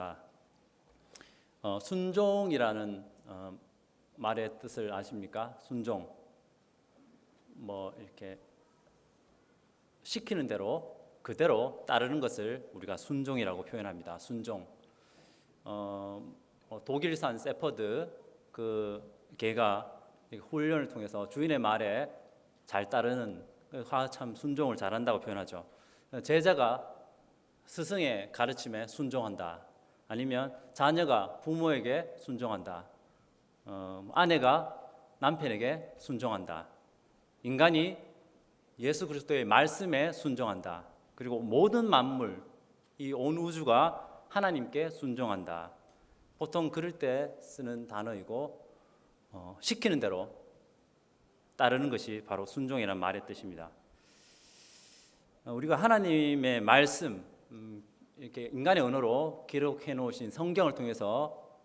하겠습니다. 순종이라는 말의 뜻을 아십니까? 순종. 이렇게 시키는 대로 그대로 따르는 것을 우리가 순종이라고 표현합니다. 순종. 독일산 세퍼드 그 개가 훈련을 통해서 주인의 말에 잘 따르는 참 순종을 잘한다고 표현하죠. 제자가 스승의 가르침에 순종한다. 아니면 자녀가 부모에게 순종한다. 아내가 남편에게 순종한다. 인간이 예수 그리스도의 말씀에 순종한다. 그리고 모든 만물, 이 온 우주가 하나님께 순종한다. 보통 그럴 때 쓰는 단어이고 시키는 대로 따르는 것이 바로 순종이라는 말의 뜻입니다. 우리가 하나님의 말씀, 이렇게 인간의 언어로 기록해 놓으신 성경을 통해서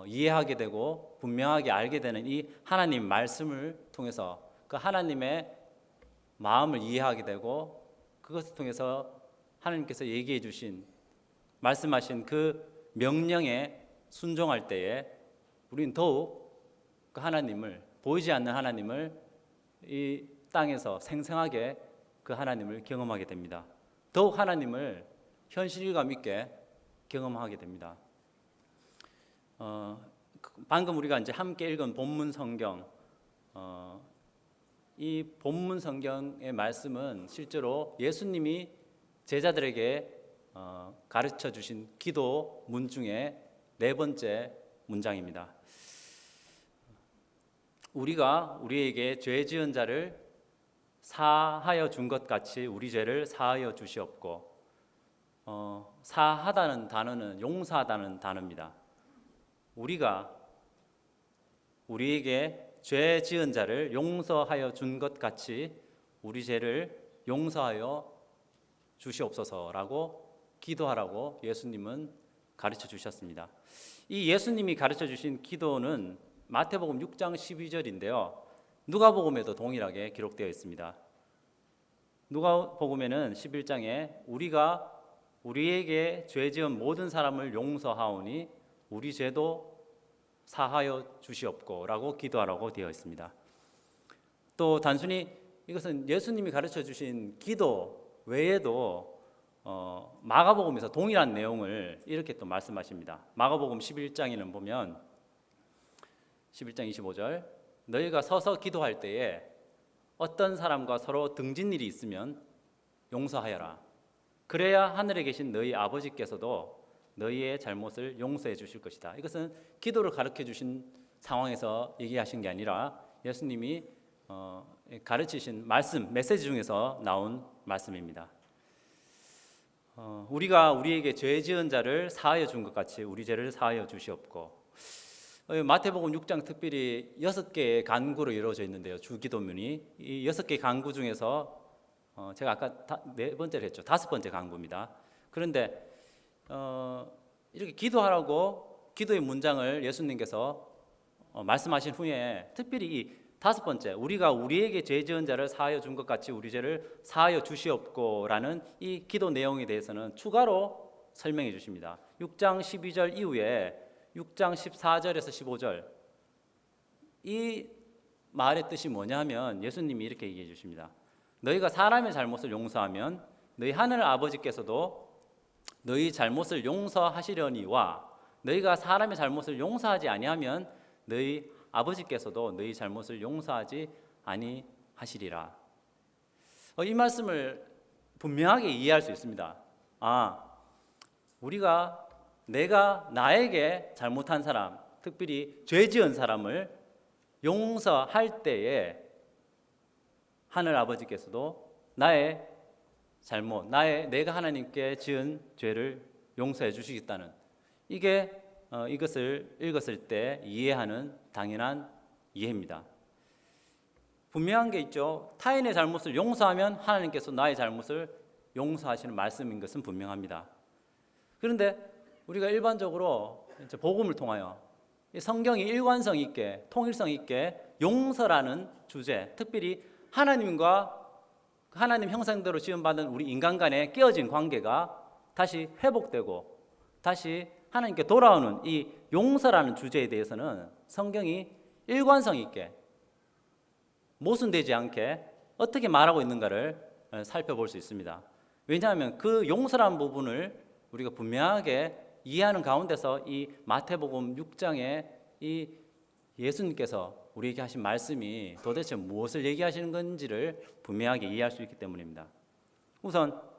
이해하게 되고 분명하게 알게 되는 이 하나님 말씀을 통해서 그 하나님의 마음을 이해하게 되고 그것을 통해서 하나님께서 얘기해 주신 말씀하신 그 명령에 순종할 때에 우리는 더욱 그 하나님을, 보이지 않는 하나님을 이 땅에서 생생하게 그 하나님을 경험하게 됩니다. 더욱 하나님을 현실감 있게 경험하게 됩니다. 방금 우리가 이제 함께 읽은 본문 성경, 이 본문 성경의 말씀은 실제로 예수님이 제자들에게 가르쳐 주신 기도문 중에 네 번째 문장입니다. 우리가 우리에게 죄 지은 자를 사하여 준 것 같이 우리 죄를 사하여 주시옵고, 사하다는 단어는 용서하다는 단어입니다. 우리가 우리에게 죄 지은 자를 용서하여 준 것 같이 우리 죄를 용서하여 주시옵소서라고 기도하라고 예수님은 가르쳐 주셨습니다. 이 예수님이 가르쳐 주신 기도는 마태복음 6장 12절인데요. 누가복음에도 동일하게 기록되어 있습니다. 누가복음에는 11장에 우리가 우리에게 죄 지은 모든 사람을 용서하오니 우리 죄도 사하여 주시옵고라고 기도하라고 되어 있습니다. 또 단순히 이것은 예수님이 가르쳐 주신 기도 외에도 마가복음에서 동일한 내용을 이렇게 또 말씀하십니다. 마가복음 11장에는 보면 11장 25절 너희가 서서 기도할 때에 어떤 사람과 서로 등진 일이 있으면 용서하여라. 그래야 하늘에 계신 너희 아버지께서도 너희의 잘못을 용서해 주실 것이다. 이것은 기도를 가르쳐 주신 상황에서 얘기하신 게 아니라 예수님이 가르치신 말씀, 메시지 중에서 나온 말씀입니다. 우리가 우리에게 죄 지은 자를 사하여 준 것 같이 우리 죄를 사하여 주시옵고, 마태복음 6장 특별히 6개의 간구로 이루어져 있는데요. 주기도문이 이 6개의 간구 중에서 제가 아까 네 번째를 했죠. 5번째 간구입니다. 그런데 이렇게 기도하라고 기도의 문장을 예수님께서 말씀하신 후에 특별히 이 5번째, 우리가 우리에게 죄 지은 자를 사하여 준 것 같이 우리 죄를 사하여 주시옵고라는 이 기도 내용에 대해서는 추가로 설명해 주십니다. 6장 12절 이후에 6장 14절에서 15절 이 말의 뜻이 뭐냐 하면 예수님이 이렇게 얘기해 주십니다. 너희가 사람의 잘못을 용서하면 너희 하늘 아버지께서도 너희 잘못을 용서하시려니와 너희가 사람의 잘못을 용서하지 아니하면 너희 아버지께서도 너희 잘못을 용서하지 아니하시리라. 이 말씀을 분명하게 이해할 수 있습니다. 내가 나에게 잘못한 사람, 특별히 죄 지은 사람을 용서할 때에 하늘 아버지께서도 나의 잘못, 내가 하나님께 지은 죄를 용서해 주시겠다는 이것을 읽었을 때 이해하는 당연한 이해입니다. 분명한 게 있죠. 타인의 잘못을 용서하면 하나님께서 나의 잘못을 용서하시는 말씀인 것은 분명합니다. 그런데 우리가 일반적으로 복음을 통하여 성경이 일관성 있게, 통일성 있게 용서라는 주제, 특별히 하나님과 하나님 형상대로 지음받은 우리 인간 간의 깨어진 관계가 다시 회복되고 다시 하나님께 돌아오는 이 용서라는 주제에 대해서는 성경이 일관성 있게 모순되지 않게 어떻게 말하고 있는가를 살펴볼 수 있습니다. 왜냐하면 그 용서라는 부분을 우리가 분명하게 이해하는 가운데서 이 마태복음 6장에 이 예수님께서 우리에게 하신 말씀이 도대체 무엇을 얘기하시는 건지를 분명하게 이해할 수 있기 때문입니다. 우선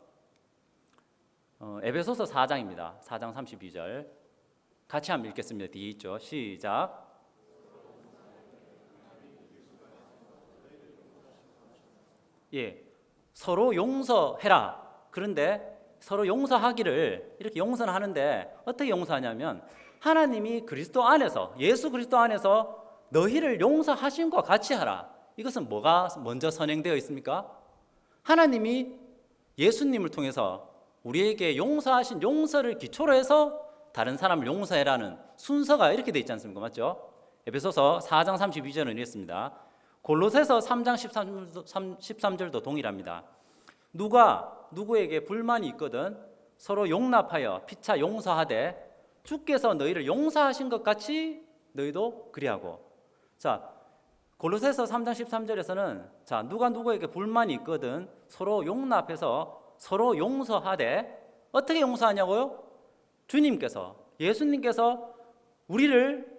에베소서 4장입니다. 4장 32절 같이 한번 읽겠습니다. 뒤에 있죠. 시작. 예, 서로 용서해라. 그런데 서로 용서하기를 이렇게 용서는 하는데 어떻게 용서하냐면 하나님이 그리스도 안에서 예수 그리스도 안에서 너희를 용서하심과 같이 하라. 이것은 뭐가 먼저 선행되어 있습니까? 하나님이 예수님을 통해서 우리에게 용서하신 용서를 기초로 해서 다른 사람을 용서해라는 순서가 이렇게 되어 있지 않습니까? 맞죠? 에베소서 4장 32절은 이랬습니다. 골로새서 3장 13절도 동일합니다. 누가 누구에게 불만이 있거든 서로 용납하여 피차 용서하되 주께서 너희를 용서하신 것 같이 너희도 그리하고. 자, 골로새서 3장 13절에서는 자, 누가 누구에게 불만이 있거든 서로 용납해서 서로 용서하되 어떻게 용서하냐고요? 주님께서 예수님께서 우리를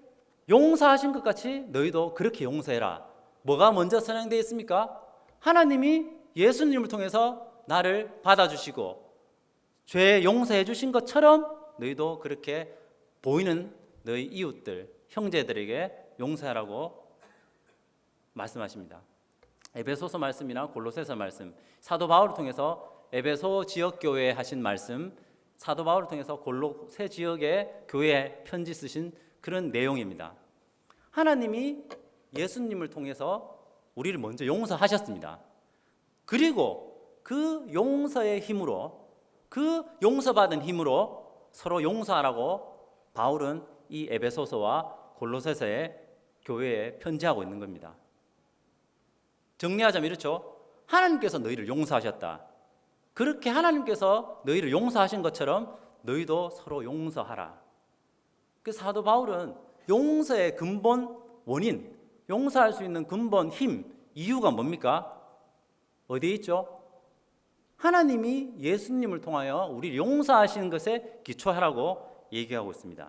용서하신 것 같이 너희도 그렇게 용서해라. 뭐가 먼저 선행되어 있습니까? 하나님이 예수님을 통해서 나를 받아주시고 죄 용서해 주신 것처럼 너희도 그렇게 보이는 너희 이웃들, 형제들에게 용서하라고 말씀하십니다. 에베소서 말씀이나 골로새서 말씀, 사도 바울을 통해서 에베소 지역 교회에 하신 말씀, 사도 바울을 통해서 골로새 지역의 교회에 편지 쓰신 그런 내용입니다. 하나님이 예수님을 통해서 우리를 먼저 용서하셨습니다. 그리고 그 용서의 힘으로 그 용서받은 힘으로 서로 용서하라고 바울은 이 에베소서와 골로새서의 교회에 편지하고 있는 겁니다. 정리하자면 이렇죠. 하나님께서 너희를 용서하셨다. 그렇게 하나님께서 너희를 용서하신 것처럼 너희도 서로 용서하라. 그 사도 바울은 용서의 근본 원인, 용서할 수 있는 근본 힘, 이유가 뭡니까? 어디에 있죠? 하나님이 예수님을 통하여 우리를 용서하시는 것에 기초하라고 얘기하고 있습니다.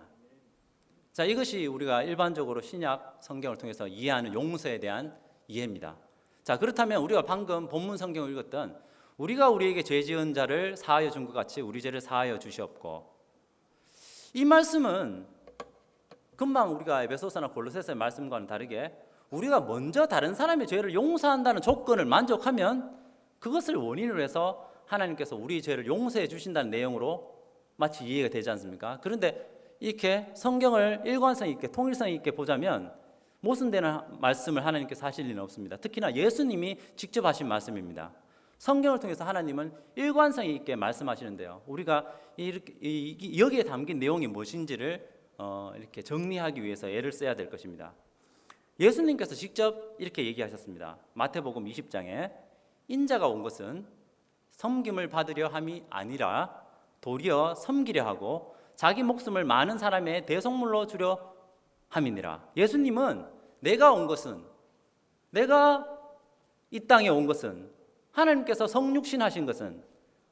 자, 이것이 우리가 일반적으로 신약 성경을 통해서 이해하는 용서에 대한 이해입니다. 자, 그렇다면 우리가 방금 본문 성경을 읽었던 우리가 우리에게 죄 지은 자를 사하여 준 것 같이 우리 죄를 사하여 주시옵고, 이 말씀은 금방 우리가 에베소서나 골로새서의 말씀과는 다르게 우리가 먼저 다른 사람의 죄를 용서한다는 조건을 만족하면 그것을 원인으로 해서 하나님께서 우리 죄를 용서해 주신다는 내용으로 마치 이해가 되지 않습니까? 그런데 이렇게 성경을 일관성 있게 통일성 있게 보자면 모순되는 말씀을 하나님께서 하실 리는 없습니다. 특히나 예수님이 직접 하신 말씀입니다. 성경을 통해서 하나님은 일관성 있게 말씀하시는데요. 우리가 여기에 담긴 내용이 무엇인지를 이렇게 정리하기 위해서 애를 써야 될 것입니다. 예수님께서 직접 이렇게 얘기하셨습니다. 마태복음 20장에 인자가 온 것은 섬김을 받으려 함이 아니라 도리어 섬기려 하고 자기 목숨을 많은 사람의 대속물로 주려 함이니라. 예수님은 내가 이 땅에 온 것은 하나님께서 성육신하신 것은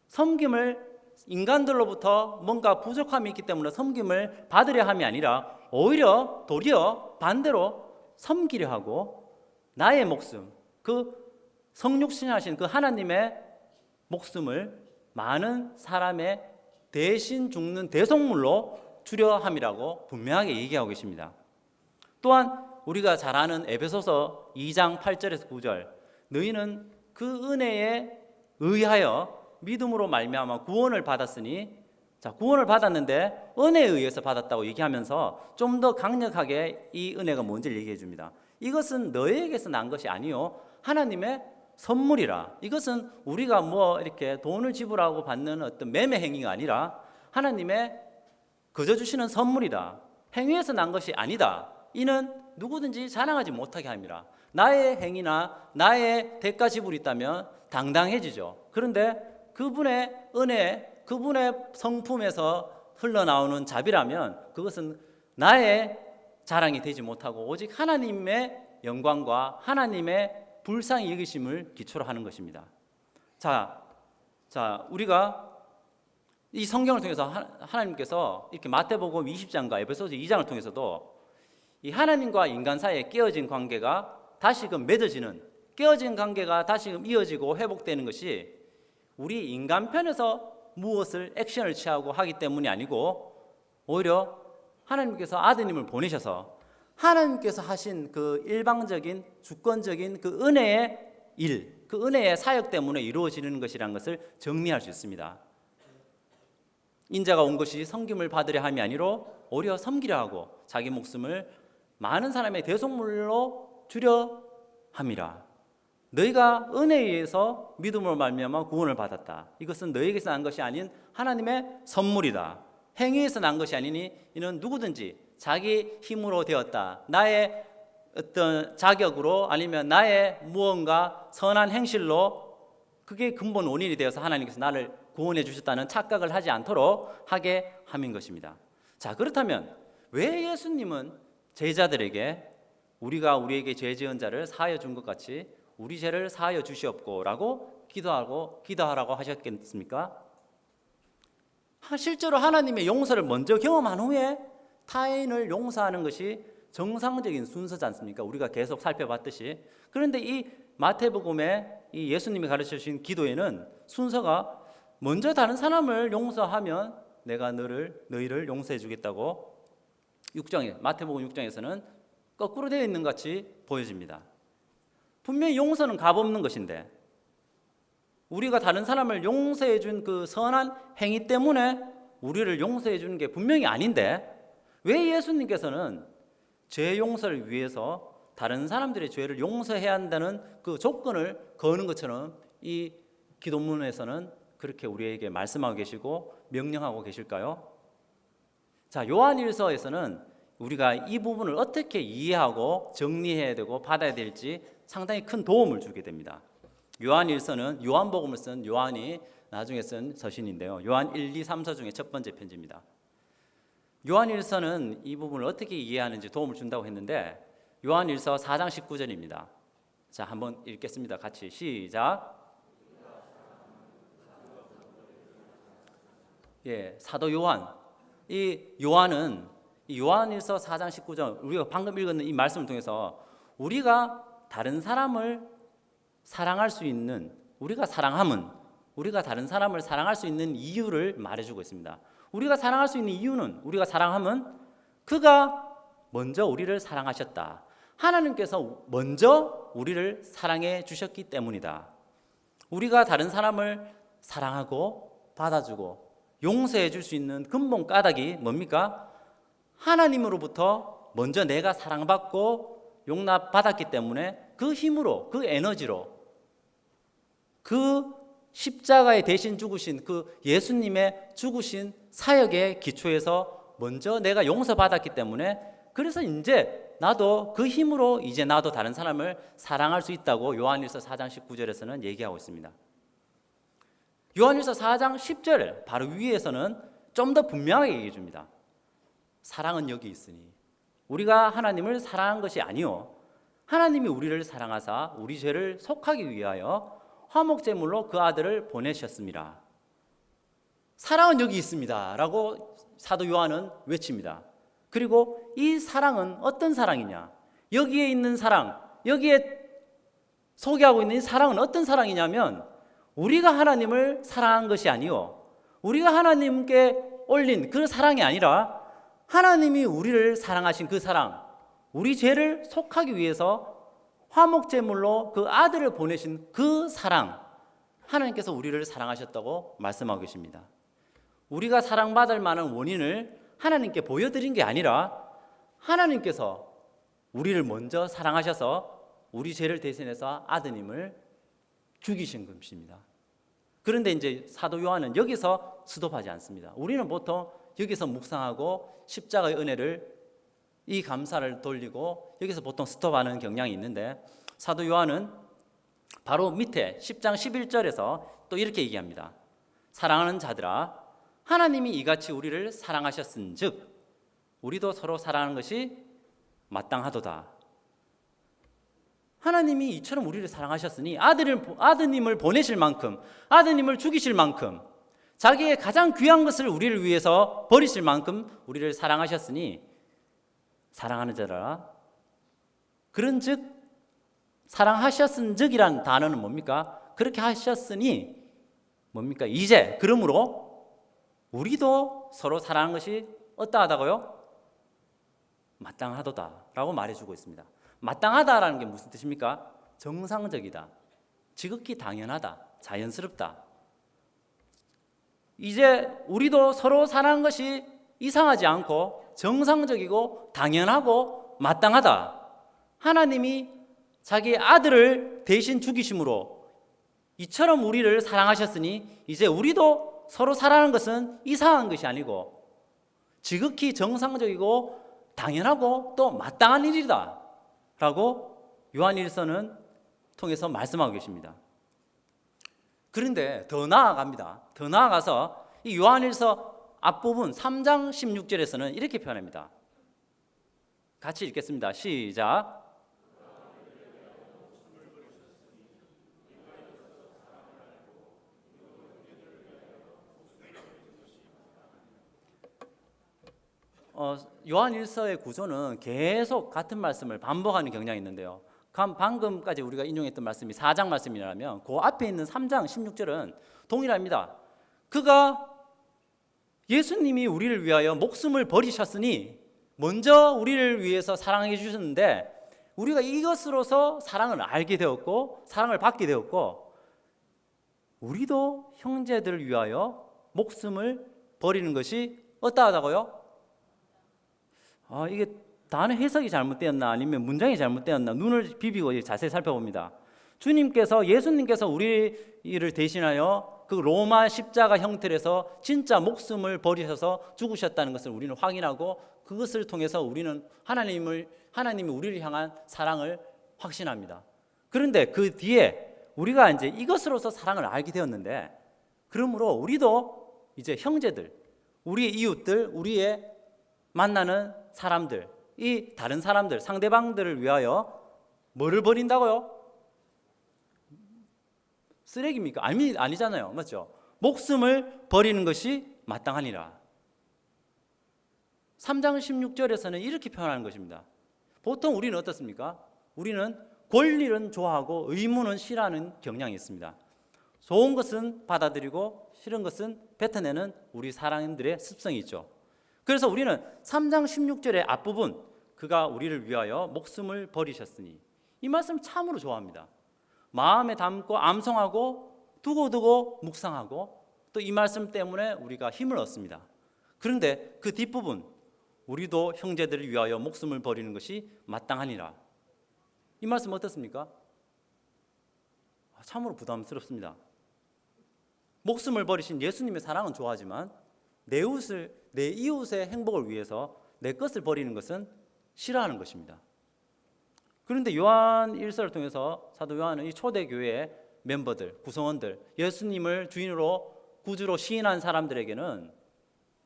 섬김을 인간들로부터 뭔가 부족함이 있기 때문에 섬김을 받으려 함이 아니라 오히려 도리어 반대로 섬기려 하고 나의 목숨, 그 성육신하신 그 하나님의 목숨을 많은 사람의 대신 죽는 대속물로 주려 함이라고 분명하게 얘기하고 계십니다. 또한 우리가 잘 아는 에베소서 2장 8절에서 9절, 너희는 그 은혜에 의하여 믿음으로 말미암아 구원을 받았으니, 자, 구원을 받았는데 은혜에 의해서 받았다고 얘기하면서 좀 더 강력하게 이 은혜가 뭔지를 얘기해 줍니다. 이것은 너희에게서 난 것이 아니요 하나님의 선물이라. 이것은 우리가 뭐 이렇게 돈을 지불하고 받는 어떤 매매 행위가 아니라 하나님의 거저 주시는 선물이다. 행위에서 난 것이 아니다. 이는 누구든지 자랑하지 못하게 함이라. 나의 행위나 나의 대가 지불이 있다면 당당해지죠. 그런데 그분의 은혜, 그분의 성품에서 흘러나오는 자비라면 그것은 나의 자랑이 되지 못하고 오직 하나님의 영광과 하나님의 불쌍히 여기심을 기초로 하는 것입니다. 자, 우리가 이 성경을 통해서 하나님께서 이렇게 마태복음 20장과 에베소서 2장을 통해서도 이 하나님과 인간 사이에 깨어진 관계가 다시금 맺어지는, 깨어진 관계가 다시금 이어지고 회복되는 것이 우리 인간 편에서 무엇을 액션을 취하고 하기 때문이 아니고 오히려 하나님께서 아드님을 보내셔서 하나님께서 하신 그 일방적인 주권적인 그 은혜의 일, 그 은혜의 사역 때문에 이루어지는 것이라는 것을 정리할 수 있습니다. 인자가 온 것이 섬김을 받으려 함이 아니로 오히려 섬기려 하고 자기 목숨을 많은 사람의 대속물로 주려 함이라. 너희가 은혜에 의해서 믿음으로 말미암아 구원을 받았다. 이것은 너희에게서 난 것이 아닌 하나님의 선물이다. 행위에서 난 것이 아니니 이는 누구든지 자기 힘으로 되었다. 나의 어떤 자격으로 아니면 나의 무언가 선한 행실로 그게 근본 원인이 되어서 하나님께서 나를 구원해 주셨다는 착각을 하지 않도록 하게 함인 것입니다. 자, 그렇다면 왜 예수님은 제자들에게 우리가 우리에게 죄 지은 자를 사하여 준 것 같이 우리 죄를 사하여 주시옵고라고 기도하라고 하셨겠습니까? 실제로 하나님의 용서를 먼저 경험한 후에 타인을 용서하는 것이 정상적인 순서지 않습니까? 우리가 계속 살펴봤듯이. 그런데 이 마태복음에 이 예수님이 가르쳐 주신 기도에는 순서가 먼저 다른 사람을 용서하면 내가 너희를 용서해 주겠다고 6장에 마태복음 6장에서는 거꾸로 되어 있는 것 같이 보여집니다. 분명히 용서는 값없는 것인데 우리가 다른 사람을 용서해 준 그 선한 행위 때문에 우리를 용서해 주는 게 분명히 아닌데 왜 예수님께서는 죄 용서를 위해서 다른 사람들의 죄를 용서해야 한다는 그 조건을 거는 것처럼 이 기도문에서는 그렇게 우리에게 말씀하고 계시고 명령하고 계실까요? 자, 요한일서에서는 우리가 이 부분을 어떻게 이해하고 정리해야 되고 받아야 될지 상당히 큰 도움을 주게 됩니다. 요한일서는 요한복음을 쓴 요한이 나중에 쓴 서신인데요. 요한 1, 2, 3, 4 중에 첫 번째 편지입니다. 요한일서는 이 부분을 어떻게 이해하는지 도움을 준다고 했는데 요한일서 4장 19절입니다. 자, 한번 읽겠습니다. 같이 시작. 예, 사도 요한. 이 요한은 이 요한일서 4장 19절 우리가 방금 읽은 이 말씀을 통해서 우리가 다른 사람을 사랑할 수 있는 우리가 다른 사람을 사랑할 수 있는 이유를 말해주고 있습니다. 우리가 사랑할 수 있는 이유는 우리가 사랑하면 그가 먼저 우리를 사랑하셨다. 하나님께서 먼저 우리를 사랑해 주셨기 때문이다. 우리가 다른 사람을 사랑하고 받아주고 용서해 줄 수 있는 근본 까닭이 뭡니까? 하나님으로부터 먼저 내가 사랑받고 용납받았기 때문에 그 힘으로 그 에너지로 그 십자가에 대신 죽으신 그 예수님의 죽으신 사역의 기초에서 먼저 내가 용서받았기 때문에 그래서 이제 나도 그 힘으로 이제 나도 다른 사람을 사랑할 수 있다고 요한일서 4장 19절에서는 얘기하고 있습니다. 요한일서 4장 10절 바로 위에서는 좀 더 분명하게 얘기해 줍니다. 사랑은 여기 있으니 우리가 하나님을 사랑한 것이 아니요 하나님이 우리를 사랑하사 우리 죄를 속하기 위하여 화목제물로 그 아들을 보내셨습니다. 사랑은 여기 있습니다 라고 사도 요한은 외칩니다. 그리고 이 사랑은 어떤 사랑이냐, 여기에 있는 사랑, 여기에 소개하고 있는 이 사랑은 어떤 사랑이냐면 우리가 하나님을 사랑한 것이 아니요 우리가 하나님께 올린 그 사랑이 아니라 하나님이 우리를 사랑하신 그 사랑, 우리 죄를 속하기 위해서 화목제물로 그 아들을 보내신 그 사랑, 하나님께서 우리를 사랑하셨다고 말씀하고 계십니다. 우리가 사랑받을 만한 원인을 하나님께 보여드린 게 아니라 하나님께서 우리를 먼저 사랑하셔서 우리 죄를 대신해서 아드님을 죽이신 것입니다. 그런데 이제 사도 요한은 여기서 스톱하지 않습니다. 우리는 보통 여기서 묵상하고 십자가의 은혜를 이 감사를 돌리고 여기서 보통 스톱하는 경향이 있는데 사도 요한은 바로 밑에 10장 11절에서 또 이렇게 얘기합니다. 사랑하는 자들아 하나님이 이같이 우리를 사랑하셨은즉 우리도 서로 사랑하는 것이 마땅하도다. 하나님이 이처럼 우리를 사랑하셨으니 아드님을 보내실 만큼, 아드님을 죽이실 만큼, 자기의 가장 귀한 것을 우리를 위해서 버리실 만큼 우리를 사랑하셨으니 사랑하는 자라. 그런즉 사랑하셨은즉이란 단어는 뭡니까? 그렇게 하셨으니 뭡니까? 이제 그러므로 우리도 서로 사랑하는 것이 어떠하다고요? 마땅하도다라고 말해주고 있습니다. 마땅하다라는 게 무슨 뜻입니까? 정상적이다, 지극히 당연하다, 자연스럽다. 이제 우리도 서로 사랑하는 것이 이상하지 않고 정상적이고 당연하고 마땅하다. 하나님이 자기 아들을 대신 죽이심으로 이처럼 우리를 사랑하셨으니 이제 우리도 서로 사랑하는 것은 이상한 것이 아니고 지극히 정상적이고 당연하고 또 마땅한 일이다 라고 요한일서는 통해서 말씀하고 계십니다. 그런데 더 나아갑니다. 더 나아가서 이 요한일서 앞부분 3장 16절에서는 이렇게 표현합니다. 같이 읽겠습니다. 시작. 요한일서의 구조는 계속 같은 말씀을 반복하는 경향이 있는데요. 방금까지 우리가 인용했던 말씀이 4장 말씀이라면 그 앞에 있는 3장 16절은 동일합니다. 그가 예수님이 우리를 위하여 목숨을 버리셨으니 먼저 우리를 위해서 사랑해 주셨는데 우리가 이것으로서 사랑을 알게 되었고 사랑을 받게 되었고 우리도 형제들을 위하여 목숨을 버리는 것이 어떠하다고요? 이게 단어 해석이 잘못되었나 아니면 문장이 잘못되었나 눈을 비비고 자세히 살펴봅니다. 예수님께서 우리를 대신하여 그 로마 십자가 형틀에서 진짜 목숨을 버리셔서 죽으셨다는 것을 우리는 확인하고 그것을 통해서 우리는 하나님이 우리를 향한 사랑을 확신합니다. 그런데 그 뒤에 우리가 이제 이것으로서 사랑을 알게 되었는데 그러므로 우리도 이제 형제들, 우리의 이웃들, 우리의 만나는 사람들, 이 다른 사람들, 상대방들을 위하여 뭐를 버린다고요? 쓰레기입니까? 아니잖아요. 맞죠? 목숨을 버리는 것이 마땅하니라. 3장 16절에서는 이렇게 표현하는 것입니다. 보통 우리는 어떻습니까? 우리는 권리는 좋아하고 의무는 싫어하는 경향이 있습니다. 좋은 것은 받아들이고 싫은 것은 뱉어내는 우리 사람들의 습성이 있죠. 그래서 우리는 3장 16절의 앞부분 그가 우리를 위하여 목숨을 버리셨으니 이 말씀 참으로 좋아합니다. 마음에 담고 암송하고 두고두고 묵상하고 또 이 말씀 때문에 우리가 힘을 얻습니다. 그런데 그 뒷부분 우리도 형제들을 위하여 목숨을 버리는 것이 마땅하니라. 이 말씀 어떻습니까? 참으로 부담스럽습니다. 목숨을 버리신 예수님의 사랑은 좋아하지만 내 이웃의 행복을 위해서 내 것을 버리는 것은 싫어하는 것입니다. 그런데 요한 1서를 통해서 사도 요한은 이 초대교회의 멤버들, 구성원들, 예수님을 주인으로 구주로 시인한 사람들에게는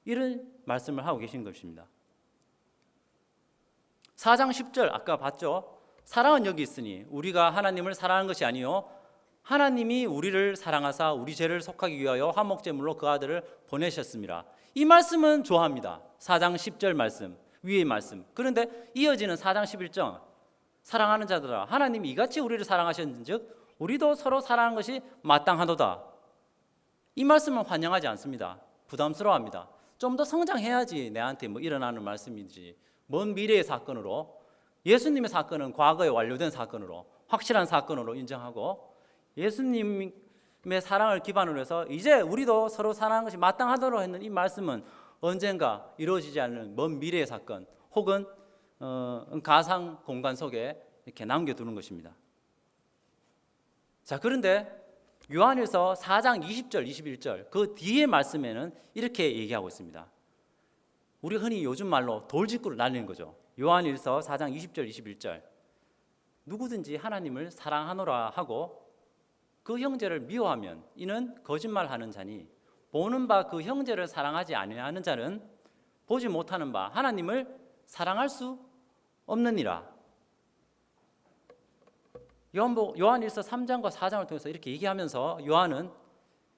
이런 말씀을 하고 계신 것입니다. 4장 10절 아까 봤죠? 사랑은 여기 있으니 우리가 하나님을 사랑하는 것이 아니요 하나님이 우리를 사랑하사 우리 죄를 속하기 위하여 화목제물로 그 아들을 보내셨습니다. 이 말씀은 좋아합니다. 4장 10절 말씀, 위의 말씀. 그런데 이어지는 4장 11절 사랑하는 자들아 하나님이 이같이 우리를 사랑하셨은즉 우리도 서로 사랑하는 것이 마땅하도다. 이 말씀은 환영하지 않습니다. 부담스러워합니다. 좀 더 성장해야지 내한테 일어나는 말씀이지 먼 미래의 사건으로 예수님의 사건은 과거에 완료된 사건으로 확실한 사건으로 인정하고 예수님의 사랑을 기반으로 해서 이제 우리도 서로 사랑하는 것이 마땅하도록 했는 이 말씀은 언젠가 이루어지지 않는 먼 미래의 사건 혹은 가상 공간 속에 이렇게 남겨두는 것입니다. 자, 그런데 요한일서 4장 20절, 21절 그 뒤에 말씀에는 이렇게 얘기하고 있습니다. 우리 흔히 요즘 말로 돌직구를 날리는 거죠. 요한일서 4장 20절, 21절 누구든지 하나님을 사랑하노라 하고 그 형제를 미워하면 이는 거짓말하는 자니 보는 바 그 형제를 사랑하지 아니하는 자는 보지 못하는 바 하나님을 사랑할 수 없느니라. 요한일서 3장과 4장을 통해서 이렇게 얘기하면서 요한은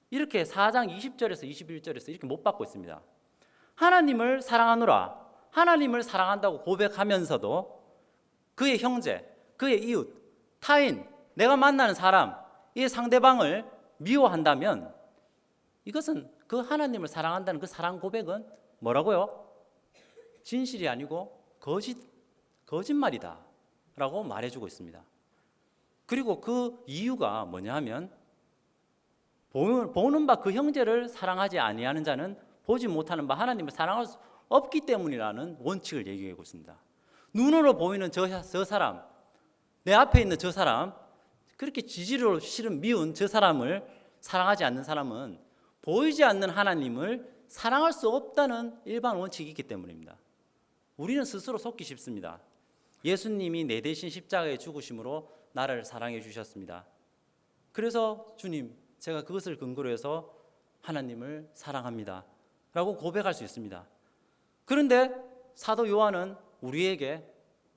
이렇게 4장 20절에서 21절에서 이렇게 못 받고 있습니다. 하나님을 사랑하노라. 하나님을 사랑한다고 고백하면서도 그의 형제, 그의 이웃, 타인, 내가 만나는 사람, 이 상대방을 미워한다면 이것은 그 하나님을 사랑한다는 그 사랑 고백은 뭐라고요? 진실이 아니고 거짓말이다 라고 말해주고 있습니다. 그리고 그 이유가 뭐냐 하면 보는 바 그 형제를 사랑하지 아니하는 자는 보지 못하는 바 하나님을 사랑할 수 없기 때문이라는 원칙을 얘기하고 있습니다. 눈으로 보이는 저 사람, 내 앞에 있는 저 사람, 그렇게 지지로 싫은 미운 저 사람을 사랑하지 않는 사람은 보이지 않는 하나님을 사랑할 수 없다는 일반 원칙이 있기 때문입니다. 우리는 스스로 속기 쉽습니다. 예수님이 내 대신 십자가에 죽으심으로 나를 사랑해 주셨습니다. 그래서 주님, 제가 그것을 근거로 해서 하나님을 사랑합니다 라고 고백할 수 있습니다. 그런데 사도 요한은 우리에게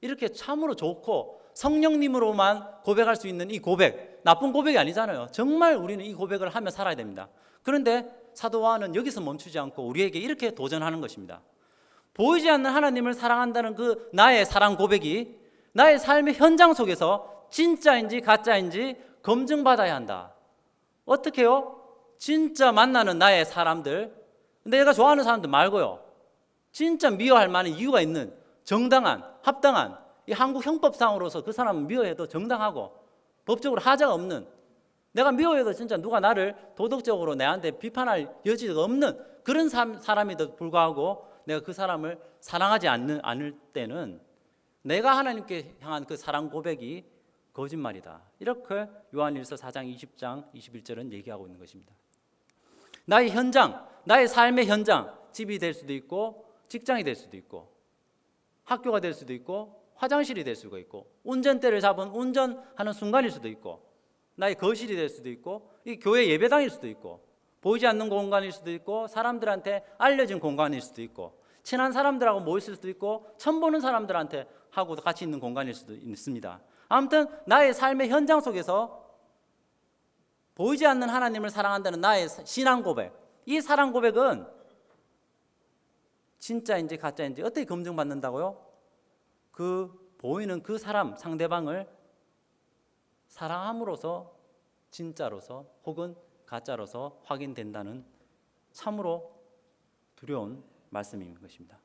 이렇게 참으로 좋고 성령님으로만 고백할 수 있는 이 고백, 나쁜 고백이 아니잖아요. 정말 우리는 이 고백을 하며 살아야 됩니다. 그런데 사도 요한은 여기서 멈추지 않고 우리에게 이렇게 도전하는 것입니다. 보이지 않는 하나님을 사랑한다는 그 나의 사랑 고백이 나의 삶의 현장 속에서 진짜인지 가짜인지 검증받아야 한다. 어떻게요? 진짜 만나는 나의 사람들, 내가 좋아하는 사람들 말고요, 진짜 미워할 만한 이유가 있는 정당한, 합당한, 이 한국 형법상으로서 그 사람은 미워해도 정당하고 법적으로 하자가 없는, 내가 미워해도 진짜 누가 나를 도덕적으로 내한테 비판할 여지가 없는 그런 사람에도 불구하고 내가 그 사람을 사랑하지 않을 때는 내가 하나님께 향한 그 사랑 고백이 거짓말이다. 이렇게 요한일서 4장 20장 21절은 얘기하고 있는 것입니다. 나의 현장, 나의 삶의 현장, 집이 될 수도 있고 직장이 될 수도 있고 학교가 될 수도 있고 화장실이 될 수가 있고 운전대를 잡은 운전하는 순간일 수도 있고 나의 거실이 될 수도 있고 이 교회 예배당일 수도 있고 보이지 않는 공간일 수도 있고 사람들한테 알려진 공간일 수도 있고 친한 사람들하고 모였을 수도 있고 처음 보는 사람들한테 하고 같이 있는 공간일 수도 있습니다. 아무튼 나의 삶의 현장 속에서 보이지 않는 하나님을 사랑한다는 나의 신앙 고백, 이 사랑 고백은 진짜인지 가짜인지 어떻게 검증받는다고요? 그 보이는 그 사람, 상대방을 사랑함으로써 진짜로서 혹은 가짜로서 확인된다는 참으로 두려운 말씀인 것입니다.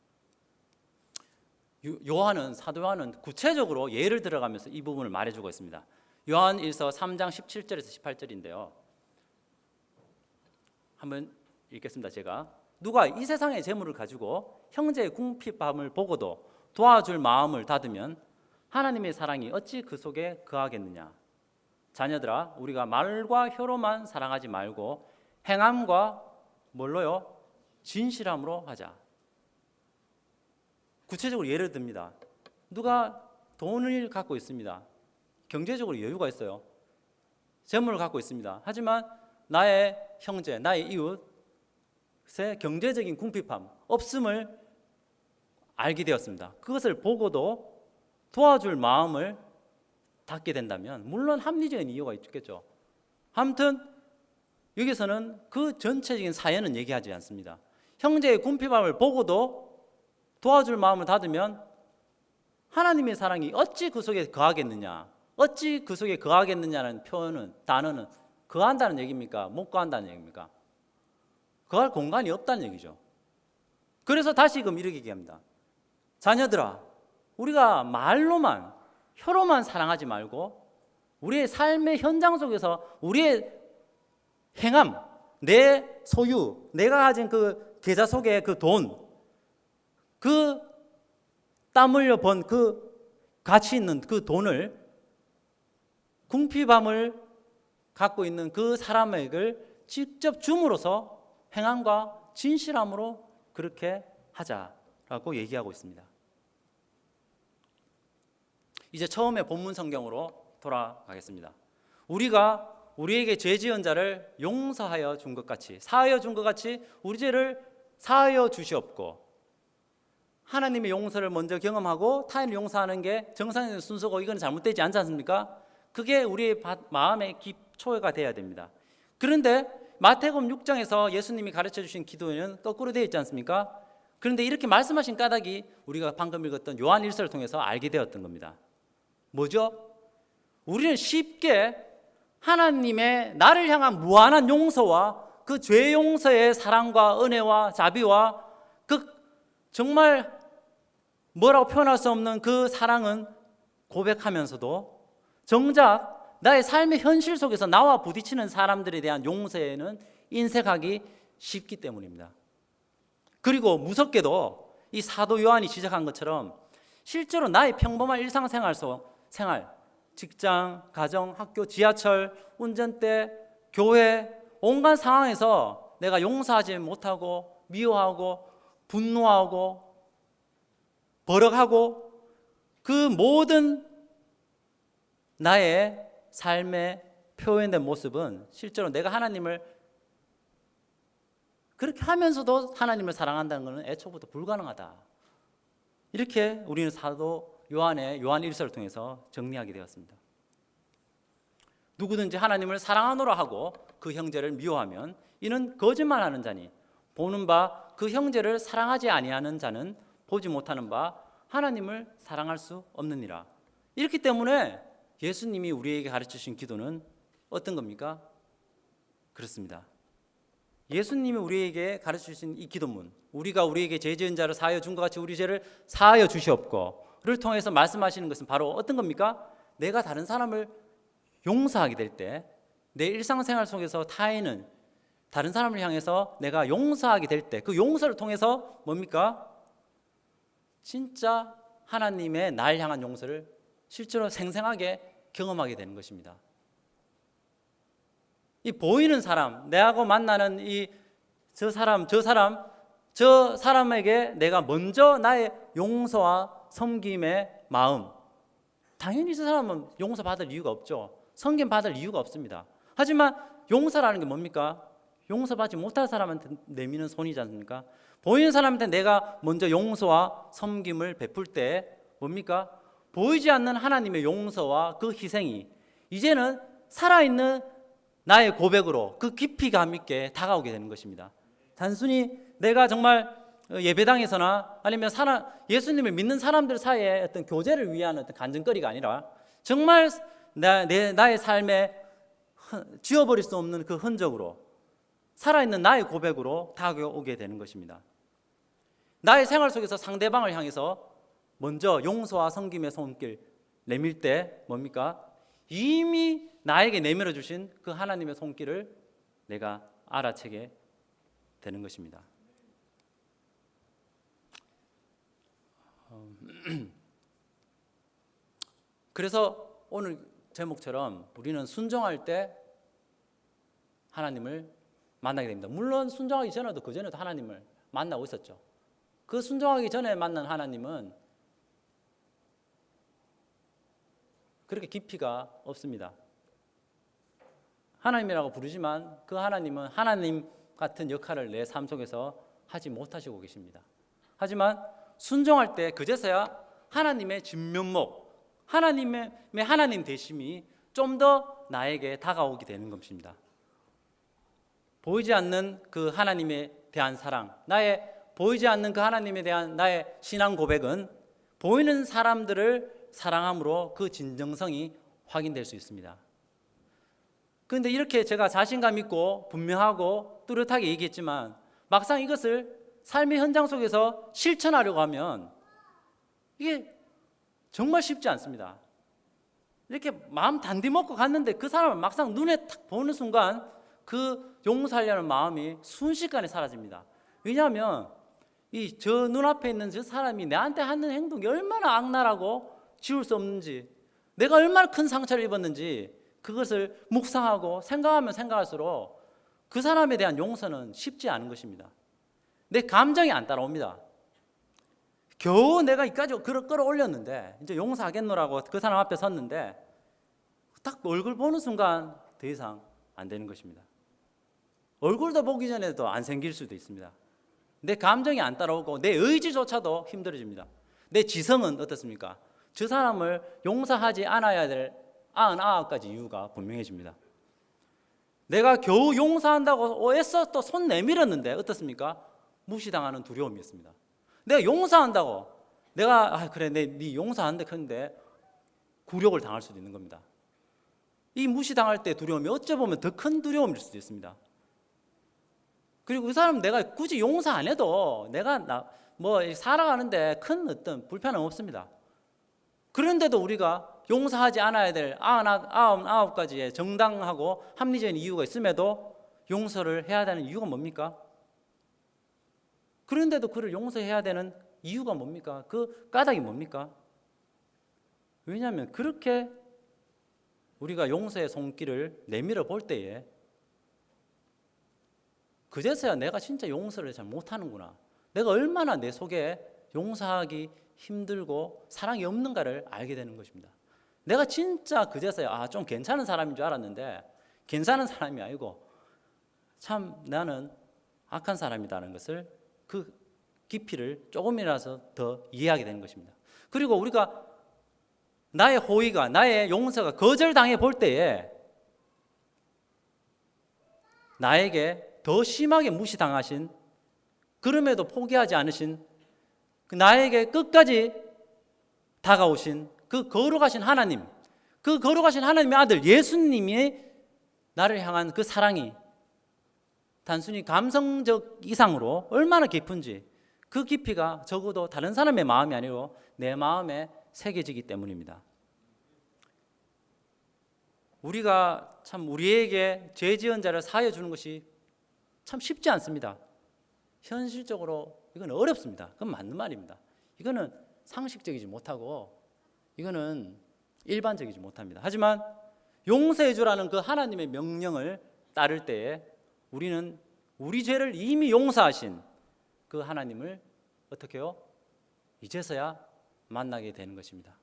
사도 요한은 구체적으로 예를 들어가면서 이 부분을 말해주고 있습니다. 요한일서 3장 17절에서 18절인데요. 한번 읽겠습니다. 제가 누가 이 세상의 재물을 가지고 형제의 궁핍함을 보고도 도와줄 마음을 닫으면 하나님의 사랑이 어찌 그 속에 거하겠느냐. 자녀들아, 우리가 말과 혀로만 사랑하지 말고 행함과 뭘로요? 진실함으로 하자. 구체적으로 예를 듭니다. 누가 돈을 갖고 있습니다. 경제적으로 여유가 있어요. 재물을 갖고 있습니다. 하지만 나의 형제, 나의 이웃의 경제적인 궁핍함, 없음을 알게 되었습니다. 그것을 보고도 도와줄 마음을 닫게 된다면 물론 합리적인 이유가 있겠죠. 아무튼 여기서는 그 전체적인 사연은 얘기하지 않습니다. 형제의 궁핍함을 보고도 도와줄 마음을 닫으면 하나님의 사랑이 어찌 그 속에 거하겠느냐, 어찌 그 속에 거하겠느냐는 단어는 거한다는 얘기입니까? 못 거한다는 얘기입니까? 거할 공간이 없다는 얘기죠. 그래서 다시금 이렇게 얘기합니다. 자녀들아, 우리가 말로만, 혀로만 사랑하지 말고 우리의 삶의 현장 속에서 우리의 행함, 내 소유, 내가 가진 그 계좌 속에 그 돈, 그 땀 흘려 번 그 가치 있는 그 돈을 궁핍함을 갖고 있는 그 사람에게 직접 줌으로써 행함과 진실함으로 그렇게 하자라고 얘기하고 있습니다. 이제 처음에 본문 성경으로 돌아가겠습니다. 우리가 우리에게 죄 지은 자를 용서하여 준 것 같이, 사하여 준 것 같이 우리 죄를 사하여 주시옵고, 하나님의 용서를 먼저 경험하고 타인을 용서하는 게 정상적인 순서고, 이건 잘못되지 않지 않습니까? 그게 우리의 마음의 기초가 돼야 됩니다. 그런데 마태복음 6장에서 예수님이 가르쳐 주신 기도는 거꾸로 되어 있지 않습니까? 그런데 이렇게 말씀하신 까닭이 우리가 방금 읽었던 요한 1서를 통해서 알게 되었던 겁니다. 뭐죠? 우리는 쉽게 하나님의 나를 향한 무한한 용서와 그 죄 용서의 사랑과 은혜와 자비와 그 정말 뭐라고 표현할 수 없는 그 사랑은 고백하면서도 정작 나의 삶의 현실 속에서 나와 부딪히는 사람들에 대한 용서에는 인색하기 쉽기 때문입니다. 그리고 무섭게도 이 사도 요한이 지적한 것처럼 실제로 나의 평범한 일상생활 직장, 가정, 학교, 지하철, 운전대, 교회 온갖 상황에서 내가 용서하지 못하고 미워하고 분노하고 버럭하고 그 모든 나의 삶에 표현된 모습은 실제로 내가 하나님을 그렇게 하면서도 하나님을 사랑한다는 것은 애초부터 불가능하다. 이렇게 우리는 사도 요한의 요한 1서를 통해서 정리하게 되었습니다. 누구든지 하나님을 사랑하노라 하고 그 형제를 미워하면 이는 거짓말하는 자니 보는 바 그 형제를 사랑하지 아니하는 자는 보지 못하는 바 하나님을 사랑할 수 없느니라. 이렇기 때문에 예수님이 우리에게 가르치신 기도는 어떤 겁니까? 그렇습니다. 예수님이 우리에게 가르치신 이 기도문, 우리가 우리에게 죄 지은 자를 사하여 준 것 같이 우리 죄를 사하여 주시옵고를 통해서 말씀하시는 것은 바로 어떤 겁니까? 내가 다른 사람을 용서하게 될 때, 내 일상생활 속에서 타인은 다른 사람을 향해서 내가 용서하게 될 때, 그 용서를 통해서 뭡니까? 진짜 하나님의 날 향한 용서를 실제로 생생하게 경험하게 되는 것입니다. 이 보이는 사람, 내하고 만나는 저 사람에게 내가 먼저 나의 용서와 섬김의 마음, 당연히 저 사람은 용서받을 이유가 없죠. 섬김받을 이유가 없습니다. 하지만 용서라는 게 뭡니까? 용서받지 못할 사람한테 내미는 손이지 않습니까? 보이는 사람한테 내가 먼저 용서와 섬김을 베풀 때 뭡니까? 보이지 않는 하나님의 용서와 그 희생이 이제는 살아있는 나의 고백으로 그 깊이감 있게 다가오게 되는 것입니다. 단순히 내가 정말 예배당에서나 아니면 예수님을 믿는 사람들 사이에 어떤 교제를 위한 어떤 간증거리가 아니라 정말 나의 삶에 지워버릴 수 없는 그 흔적으로 살아있는 나의 고백으로 다가오게 되는 것입니다. 나의 생활 속에서 상대방을 향해서 먼저 용서와 섬김의 손길 내밀 때 뭡니까? 이미 나에게 내밀어 주신 그 하나님의 손길을 내가 알아채게 되는 것입니다. 그래서 오늘 제목처럼 우리는 순종할 때 하나님을 만나게 됩니다. 물론 순종하기 전에도 그전에도 하나님을 만나고 있었죠. 그 순종하기 전에 만난 하나님은 그렇게 깊이가 없습니다. 하나님이라고 부르지만 그 하나님은 하나님 같은 역할을 내 삶 속에서 하지 못하시고 계십니다. 하지만 순종할 때 그제서야 하나님의 진면목, 하나님의 하나님 되심이 좀 더 나에게 다가오게 되는 것입니다. 보이지 않는 그 하나님에 대한 사랑, 보이지 않는 그 하나님에 대한 나의 신앙 고백은 보이는 사람들을 사랑함으로 그 진정성이 확인될 수 있습니다. 그런데 이렇게 제가 자신감 있고 분명하고 뚜렷하게 얘기했지만 막상 이것을 삶의 현장 속에서 실천하려고 하면 이게 정말 쉽지 않습니다. 이렇게 마음 단디 먹고 갔는데 그 사람을 막상 눈에 탁 보는 순간 그 용서하려는 마음이 순식간에 사라집니다. 왜냐하면 저 눈앞에 있는 저 사람이 나한테 하는 행동이 얼마나 악랄하고 지울 수 없는지, 내가 얼마나 큰 상처를 입었는지 그것을 묵상하고 생각하면 생각할수록 그 사람에 대한 용서는 쉽지 않은 것입니다. 내 감정이 안 따라옵니다. 겨우 내가 이까지 끌어올렸는데 이제 용서하겠노라고 그 사람 앞에 섰는데 딱 얼굴 보는 순간 더 이상 안 되는 것입니다. 얼굴도 보기 전에도 안 생길 수도 있습니다. 내 감정이 안 따라오고 내 의지조차도 힘들어집니다. 내 지성은 어떻습니까? 저 사람을 용서하지 않아야 될 99가지 이유가 분명해집니다. 내가 겨우 용서한다고 애써 또 손 내밀었는데 어떻습니까? 무시당하는 두려움이었습니다. 내가 용서한다고 내가 그래 네 용서한다 했는데 굴욕을 당할 수도 있는 겁니다. 이 무시당할 때 두려움이 어찌 보면 더 큰 두려움일 수도 있습니다. 그리고 그 사람 내가 굳이 용서 안 해도 내가 살아가는데 큰 어떤 불편함 없습니다. 그런데도 우리가 용서하지 않아야 될 99가지의 정당하고 합리적인 이유가 있음에도 용서를 해야 되는 이유가 뭡니까? 그런데도 그를 용서해야 되는 이유가 뭡니까? 그 까닭이 뭡니까? 왜냐하면 그렇게 우리가 용서의 손길을 내밀어 볼 때에 그제서야 내가 진짜 용서를 잘 못하는구나, 내가 얼마나 내 속에 용서하기 힘들고 사랑이 없는가를 알게 되는 것입니다. 내가 진짜 그제서야 좀 괜찮은 사람인 줄 알았는데 괜찮은 사람이 아니고 참 나는 악한 사람이라는 것을, 그 깊이를 조금이라도 더 이해하게 되는 것입니다. 그리고 우리가 나의 호의가, 나의 용서가 거절당해 볼 때에 나에게 더 심하게 무시당하신, 그럼에도 포기하지 않으신, 나에게 끝까지 다가오신 그 거룩하신 하나님, 그 거룩하신 하나님의 아들 예수님이 나를 향한 그 사랑이 단순히 감성적 이상으로 얼마나 깊은지, 그 깊이가 적어도 다른 사람의 마음이 아니고 내 마음에 새겨지기 때문입니다. 우리가 참 우리에게 죄 지은 자를 사하여 주는 것이 참 쉽지 않습니다. 현실적으로 이건 어렵습니다. 그건 맞는 말입니다. 이거는 상식적이지 못하고 이거는 일반적이지 못합니다. 하지만 용서해 주라는 그 하나님의 명령을 따를 때에 우리는 우리 죄를 이미 용서하신 그 하나님을 어떻게 해요? 이제서야 만나게 되는 것입니다.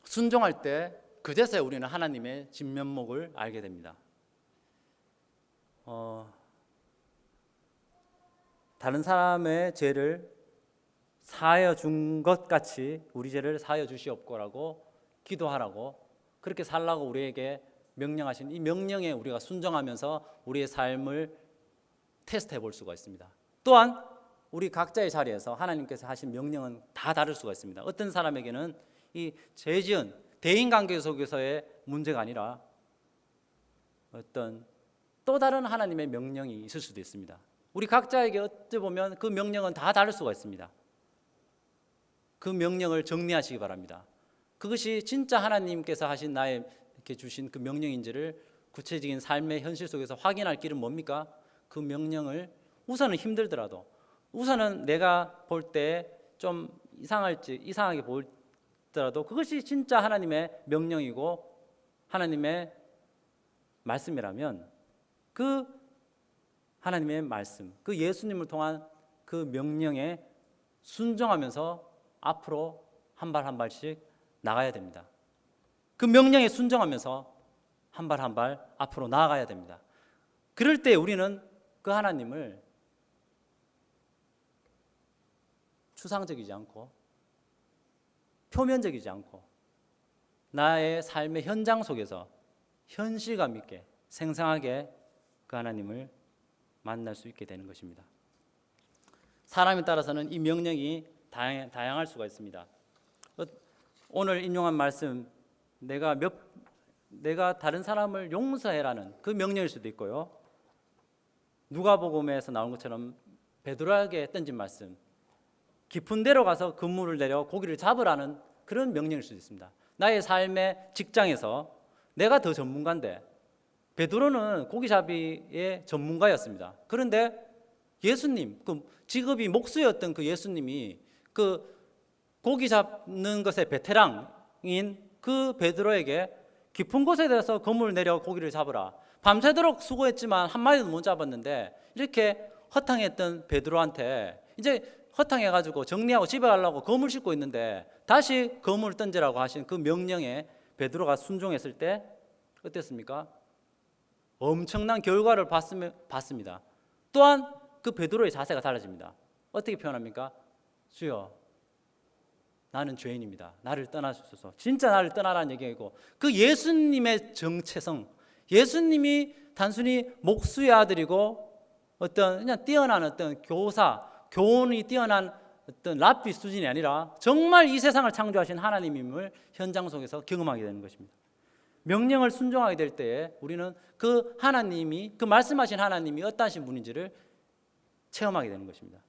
순종할 때 그제서야 우리는 하나님의 진면목을 알게 됩니다. 다른 사람의 죄를 사하여 준 것 같이 우리 죄를 사하여 주시옵고라고 기도하라고, 그렇게 살라고 우리에게 명령하신 이 명령에 우리가 순종하면서 우리의 삶을 테스트해 볼 수가 있습니다. 또한 우리 각자의 자리에서 하나님께서 하신 명령은 다 다를 수가 있습니다. 어떤 사람에게는 이 죄 지은 대인관계 속에서의 문제가 아니라 어떤 또 다른 하나님의 명령이 있을 수도 있습니다. 우리 각자에게 어찌 보면 그 명령은 다 다를 수가 있습니다. 그 명령을 정리하시기 바랍니다. 그것이 진짜 하나님께서 하신 나에게 주신 그 명령인지를 구체적인 삶의 현실 속에서 확인할 길은 뭡니까? 그 명령을 우선은 힘들더라도, 우선은 내가 볼 때 좀 이상하게 보이더라도 그것이 진짜 하나님의 명령이고 하나님의 말씀이라면 그 하나님의 말씀, 그 예수님을 통한 그 명령에 순종하면서 앞으로 한 발 한 발씩 나가야 됩니다. 그 명령에 순종하면서 한 발 한 발 앞으로 나아가야 됩니다. 그럴 때 우리는 그 하나님을 추상적이지 않고 표면적이지 않고 나의 삶의 현장 속에서 현실감 있게 생생하게 그 하나님을 만날 수 있게 되는 것입니다. 사람에 따라서는 이 명령이 다양할 수가 있습니다. 오늘 인용한 말씀, 내가 다른 사람을 용서해라는 그 명령일 수도 있고요. 누가복음에서 나온 것처럼 베드로에게 던진 말씀, 깊은 데로 가서 그물을 내려 고기를 잡으라는 그런 명령일 수도 있습니다. 나의 삶의 직장에서 내가 더 전문가인데, 베드로는 고기잡이의 전문가였습니다. 그런데 예수님, 그 직업이 목수였던 그 예수님이 그 고기 잡는 것의 베테랑인 그 베드로에게 깊은 곳에 대해서 그물을 내려 고기를 잡으라, 밤새도록 수고했지만 한 마리도 못 잡았는데, 이렇게 허탕했던 베드로한테 이제 허탕해가지고 정리하고 집에 가려고 거물 싣고 있는데 다시 거물을 던지라고 하신 그 명령에 베드로가 순종했을 때 어땠습니까? 엄청난 결과를 봤습니다. 또한 그 베드로의 자세가 달라집니다. 어떻게 표현합니까? 주여, 나는 죄인입니다. 나를 떠나주소서. 진짜 나를 떠나라는 얘기이고, 그 예수님의 정체성, 예수님이 단순히 목수의 아들이고 어떤 그냥 뛰어난 어떤 교사, 교훈이 뛰어난 어떤 랍비 수준이 아니라 정말 이 세상을 창조하신 하나님임을 현장 속에서 경험하게 되는 것입니다. 명령을 순종하게 될 때에 우리는 그 하나님이, 그 말씀하신 하나님이 어떠하신 분인지를 체험하게 되는 것입니다.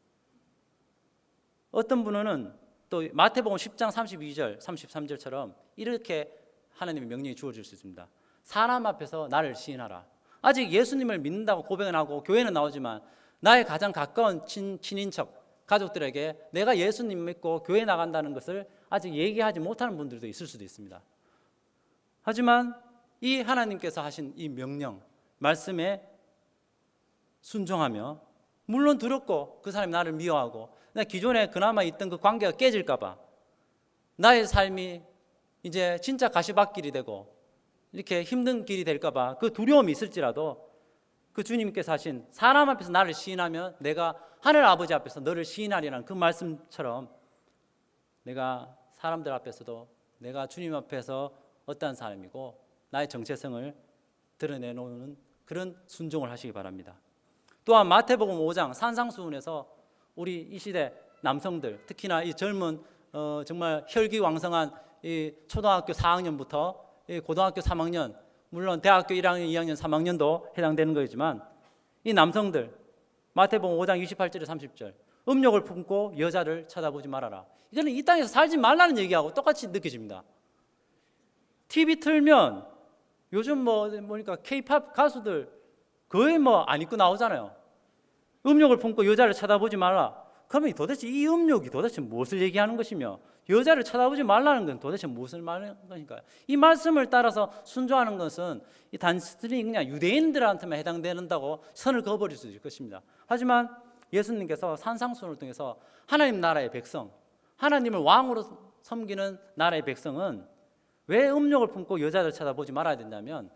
어떤 분은 또 마태복음 10장 32절, 33절처럼 이렇게 하나님의 명령이 주어질 수 있습니다. 사람 앞에서 나를 시인하라. 아직 예수님을 믿는다고 고백은 하고 교회는 나오지만 나의 가장 가까운 친인척, 가족들에게 내가 예수님 믿고 교회 나간다는 것을 아직 얘기하지 못하는 분들도 있을 수도 있습니다. 하지만 이 하나님께서 하신 이 명령, 말씀에 순종하며, 물론 두렵고 그 사람이 나를 미워하고 기존에 그나마 있던 그 관계가 깨질까 봐, 나의 삶이 이제 진짜 가시밭길이 되고 이렇게 힘든 길이 될까 봐 그 두려움이 있을지라도 그 주님께서 하신 사람 앞에서 나를 시인하면 내가 하늘 아버지 앞에서 너를 시인하리라는 그 말씀처럼 내가 사람들 앞에서도 내가 주님 앞에서 어떠한 사람이고 나의 정체성을 드러내놓는 그런 순종을 하시기 바랍니다. 또한 마태복음 5장 산상수훈에서 우리 이 시대 남성들, 특히나 이 젊은 정말 혈기왕성한 이 초등학교 4학년부터 이 고등학교 3학년, 물론 대학교 1학년, 2학년, 3학년도 해당되는 거지만 이 남성들, 마태복음 5장 28절에 30절, 음욕을 품고 여자를 쳐다보지 말아라. 이거는 이 땅에서 살지 말라는 얘기하고 똑같이 느껴집니다. TV 틀면 요즘 뭐니까 K-팝 가수들 거의 안 입고 나오잖아요. 음욕을 품고 여자를 쳐다보지 말라. 그러면 도대체 이 음욕이 도대체 무엇을 얘기하는 것이며 여자를 쳐다보지 말라는 건 도대체 무엇을 말하는 것인가요? 이 말씀을 따라서 순종하는 것은 이 단순히 그냥 유대인들한테만 해당된다고 선을 그어버릴 수 있을 것입니다. 하지만 예수님께서 산상수훈을 통해서 하나님 나라의 백성, 하나님을 왕으로 섬기는 나라의 백성은 왜 음욕을 품고 여자를 쳐다보지 말아야 된다면,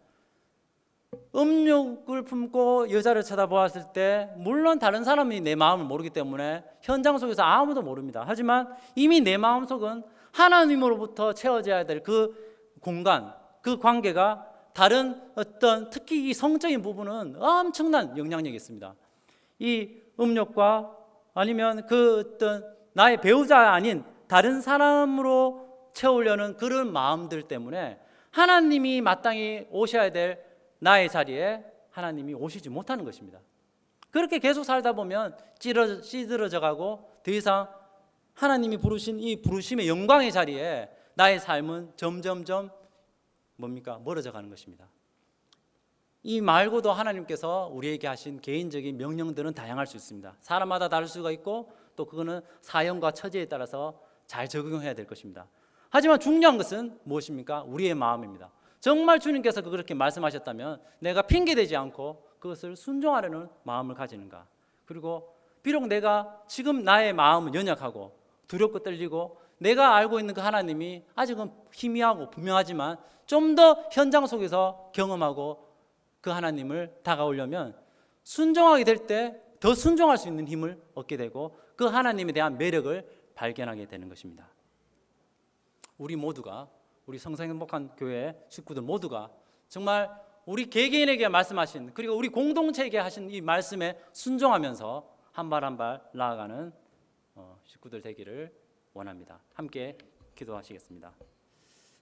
음욕을 품고 여자를 쳐다보았을 때 물론 다른 사람이 내 마음을 모르기 때문에 현장 속에서 아무도 모릅니다. 하지만 이미 내 마음속은 하나님으로부터 채워져야 될 그 공간, 그 관계가 다른 어떤 특히 이 성적인 부분은 엄청난 영향력이 있습니다. 이 음욕과 아니면 그 어떤 나의 배우자 아닌 다른 사람으로 채우려는 그런 마음들 때문에 하나님이 마땅히 오셔야 될 나의 자리에 하나님이 오시지 못하는 것입니다. 그렇게 계속 살다 보면 찌들어져 가고 더 이상 하나님이 부르신 이 부르심의 영광의 자리에 나의 삶은 점점점 멀어져 가는 것입니다. 이 말고도 하나님께서 우리에게 하신 개인적인 명령들은 다양할 수 있습니다. 사람마다 다를 수가 있고 또 그거는 사연과 처지에 따라서 잘 적용해야 될 것입니다. 하지만 중요한 것은 무엇입니까? 우리의 마음입니다. 정말 주님께서 그렇게 말씀하셨다면 내가 핑계대지 않고 그것을 순종하려는 마음을 가지는가? 그리고 비록 내가 지금 나의 마음은 연약하고 두렵고 떨리고 내가 알고 있는 그 하나님이 아직은 희미하고 분명하지만 좀 더 현장 속에서 경험하고 그 하나님을 다가오려면 순종하게 될 때 더 순종할 수 있는 힘을 얻게 되고 그 하나님에 대한 매력을 발견하게 되는 것입니다. 우리 모두가, 우리 성상행복한 교회 식구들 모두가 정말 우리 개개인에게 말씀하신, 그리고 우리 공동체에게 하신 이 말씀에 순종하면서 한 발 한 발 나아가는 식구들 되기를 원합니다. 함께 기도하시겠습니다.